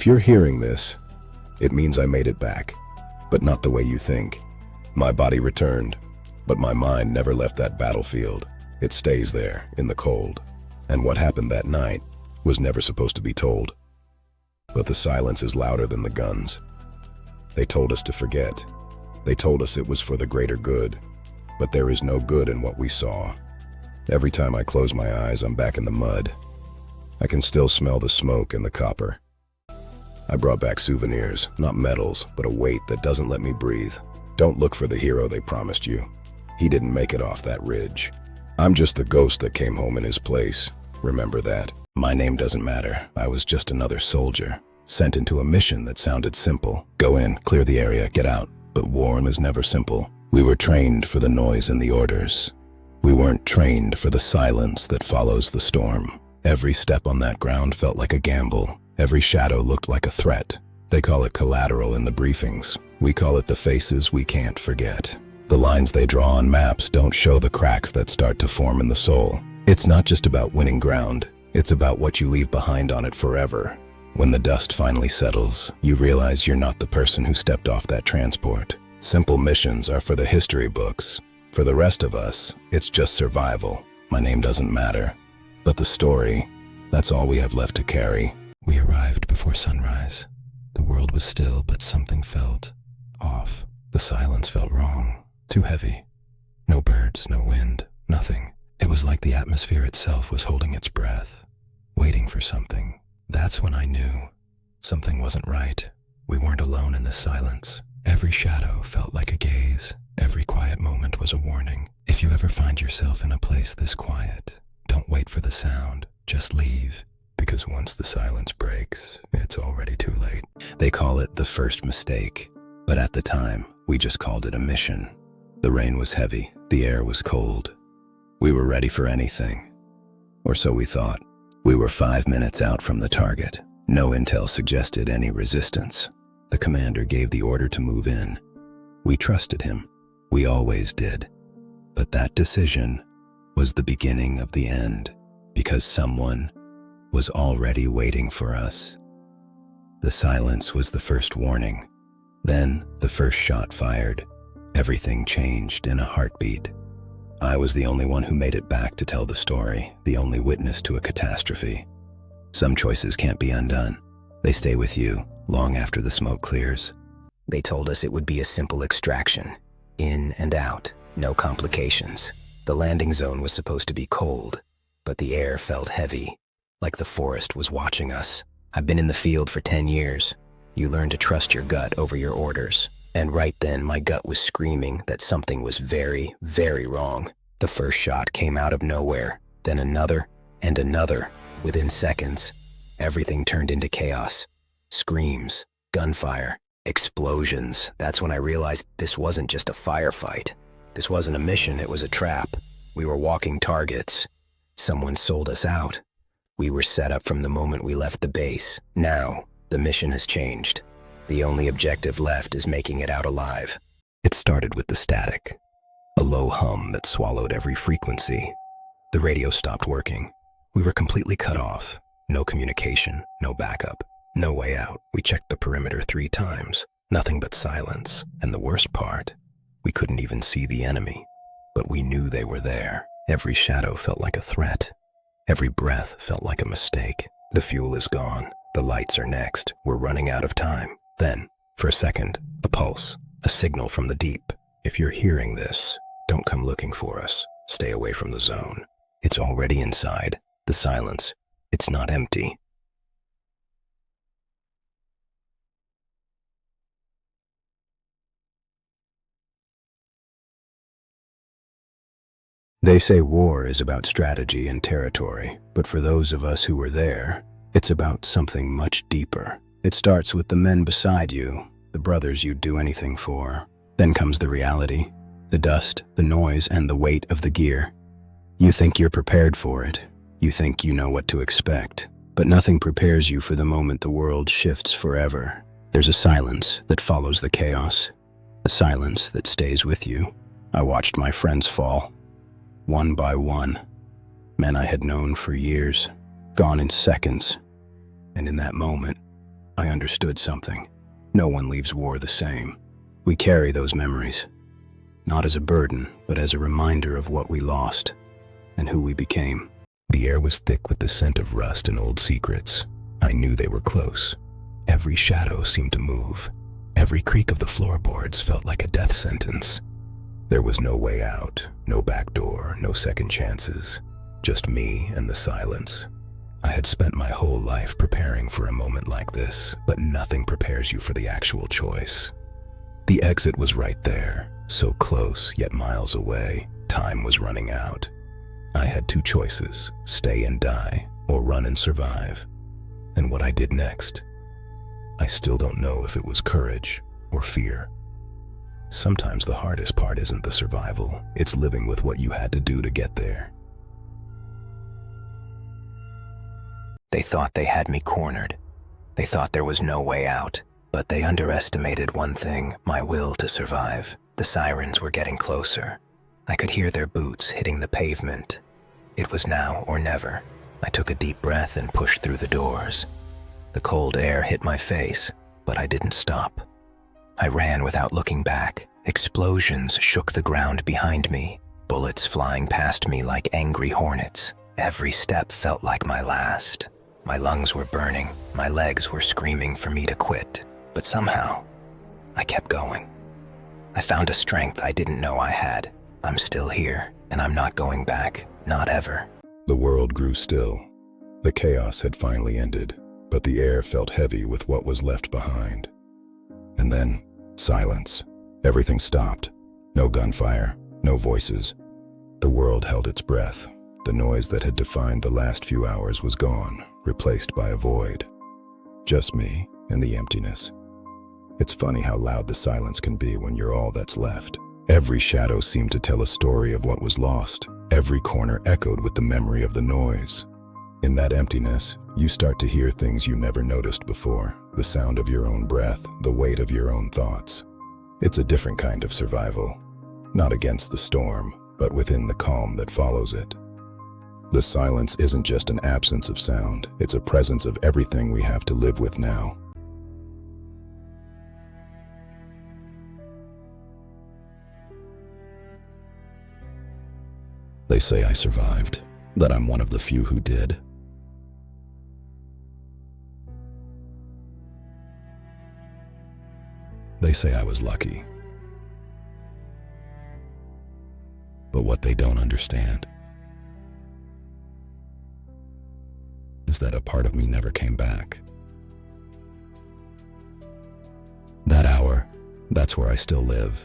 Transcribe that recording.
If you're hearing this, it means I made it back, but not the way you think. My body returned, but my mind never left that battlefield. It stays there, in the cold. And what happened that night was never supposed to be told. But the silence is louder than the guns. They told us to forget. They told us it was for the greater good. But there is no good in what we saw. Every time I close my eyes, I'm back in the mud. I can still smell the smoke and the copper. I brought back souvenirs, not medals, but a weight that doesn't let me breathe. Don't look for the hero they promised you. He didn't make it off that ridge. I'm just the ghost that came home in his place. Remember that. My name doesn't matter. I was just another soldier, sent into a mission that sounded simple. Go in, clear the area, get out. But war is never simple. We were trained for the noise and the orders. We weren't trained for the silence that follows the storm. Every step on that ground felt like a gamble. Every shadow looked like a threat. They call it collateral in the briefings. We call it the faces we can't forget. The lines they draw on maps don't show the cracks that start to form in the soul. It's not just about winning ground. It's about what you leave behind on it forever. When the dust finally settles, you realize you're not the person who stepped off that transport. Simple missions are for the history books. For the rest of us, it's just survival. My name doesn't matter. But the story, that's all we have left to carry. We arrived before sunrise. The world was still, but something felt off. The silence felt wrong, too heavy. No birds, no wind, nothing. It was like the atmosphere itself was holding its breath, waiting for something. That's when I knew something wasn't right. We weren't alone in this silence. Every shadow felt like a gaze. Every quiet moment was a warning. If you ever find yourself in a place this quiet, don't wait for the sound. Just leave. Because once the silence breaks, it's already too late. They call it the first mistake, but at the time, we just called it a mission. The rain was heavy, the air was cold. We were ready for anything, or so we thought. We were 5 minutes out from the target. No intel suggested any resistance. The commander gave the order to move in. We trusted him. We always did. But that decision was the beginning of the end, because someone was already waiting for us. The silence was the first warning. Then the first shot fired. Everything changed in a heartbeat. I was the only one who made it back to tell the story, the only witness to a catastrophe. Some choices can't be undone. They stay with you long after the smoke clears. They told us it would be a simple extraction, in and out, no complications. The landing zone was supposed to be cold, but the air felt heavy, like the forest was watching us. I've been in the field for 10 years. You learn to trust your gut over your orders. And right then, my gut was screaming that something was very, very wrong. The first shot came out of nowhere, then another and another. Within seconds, everything turned into chaos. Screams, gunfire, explosions. That's when I realized this wasn't just a firefight. This wasn't a mission, it was a trap. We were walking targets. Someone sold us out. We were set up from the moment we left the base. Now, the mission has changed. The only objective left is making it out alive. It started with the static, a low hum that swallowed every frequency. The radio stopped working. We were completely cut off. No communication, no backup, no way out. We checked the perimeter 3 times. Nothing but silence. And the worst part, we couldn't even see the enemy. But we knew they were there. Every shadow felt like a threat. Every breath felt like a mistake. The fuel is gone. The lights are next. We're running out of time. Then, for a second, a pulse, a signal from the deep. If you're hearing this, don't come looking for us. Stay away from the zone. It's already inside. The silence, it's not empty. They say war is about strategy and territory, but for those of us who were there, it's about something much deeper. It starts with the men beside you, the brothers you'd do anything for. Then comes the reality, the dust, the noise, and the weight of the gear. You think you're prepared for it. You think you know what to expect. But nothing prepares you for the moment the world shifts forever. There's a silence that follows the chaos, a silence that stays with you. I watched my friends fall, one by one. Men I had known for years, gone in seconds. And in that moment, I understood something. No one leaves war the same. We carry those memories, not as a burden, but as a reminder of what we lost and who we became. The air was thick with the scent of rust and old secrets. I knew they were close. Every shadow seemed to move. Every creak of the floorboards felt like a death sentence. There was no way out, no back door, no second chances. Just me and the silence. I had spent my whole life preparing for a moment like this, but nothing prepares you for the actual choice. The exit was right there, so close yet miles away. Time was running out. I had two choices, stay and die, or run and survive. And what I did next, I still don't know if it was courage or fear. Sometimes the hardest part isn't the survival, it's living with what you had to do to get there. They thought they had me cornered. They thought there was no way out, but they underestimated one thing, my will to survive. The sirens were getting closer. I could hear their boots hitting the pavement. It was now or never. I took a deep breath and pushed through the doors. The cold air hit my face, but I didn't stop. I ran without looking back. Explosions shook the ground behind me, bullets flying past me like angry hornets. Every step felt like my last. My lungs were burning, my legs were screaming for me to quit, but somehow, I kept going. I found a strength I didn't know I had. I'm still here, and I'm not going back, not ever. The world grew still. The chaos had finally ended, but the air felt heavy with what was left behind. And then, silence. Everything stopped. No gunfire, no voices. The world held its breath. The noise that had defined the last few hours was gone, replaced by a void. Just me and the emptiness. It's funny how loud the silence can be when you're all that's left. Every shadow seemed to tell a story of what was lost. Every corner echoed with the memory of the noise. In that emptiness, you start to hear things you never noticed before. The sound of your own breath, the weight of your own thoughts. It's a different kind of survival. Not against the storm, but within the calm that follows it. The silence isn't just an absence of sound, it's a presence of everything we have to live with now. They say I survived, that I'm one of the few who did. They say I was lucky. But what they don't understand is that a part of me never came back. That hour, that's where I still live.